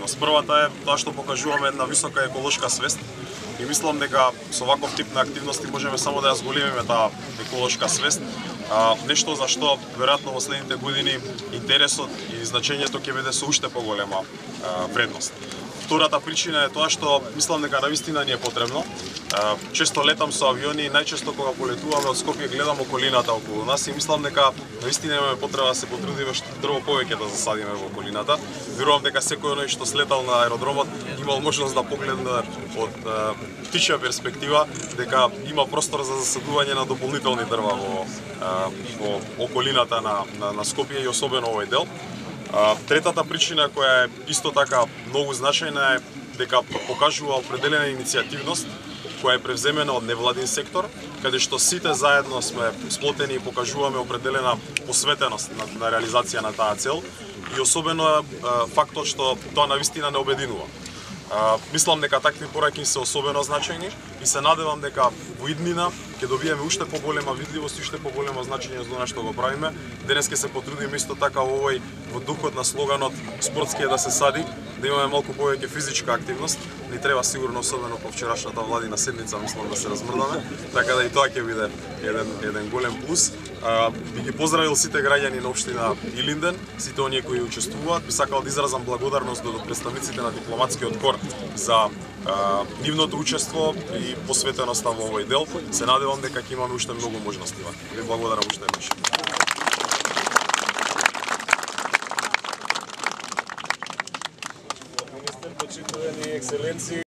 активност. Првата е тоа што покажуваме една висока еколошка свест и мислам дека со ваков тип на активности можеме само да ја зголемиме таа еколошка свест. Нешто за што веројатно во следните години интересот и значењето ќе биде со уште поголема вредност. Втората причина е тоа што мислам дека навистина ни е потребно. Често летам со авиони и најчесто кога полетуваме од Скопје гледам околината околу нас и мислам дека навистина имаме потреба да се потрудиме што дрво повеќе да засадиме во околината. Верувам дека секој оној што слетал на аеродромот имал можност да погледне од птичја перспектива дека има простор за засадување на дополнителни дрва во околината на Скопје и особено овој дел. Третата причина која е исто така многу значајна е дека покажува определена иницијативност која е превземена од невладин сектор, каде што сите заедно сме сплотени и покажуваме определена посветеност на реализација на таа цел и особено е фактот што тоа навистина не обединува. Мислам дека такви пораки се особено значајни и се надевам дека во иднина ќе добиеме уште поголема видливост и уште поголемо значење за она што го правиме. Денес ќе се потрудиме исто така во духот на слоганот спортски е да се сади, да имаме малку повеќе физичка активност. Ни треба сигурно особено по вчерашната владина седница, мислам да се размрдаме, така да и тоа ќе биде еден голем плюс. Би ги поздравил сите граѓани на општина Илинден, сите оние кои учествуваат. Би сакал да изразам благодарност до представниците на дипломатскиот кор за нивното учество и посветеноста во овој дел. Се надевам дека ќе имаме уште многу можности. Ви благодарам уште еднаш. Министер, почитувани екселенции.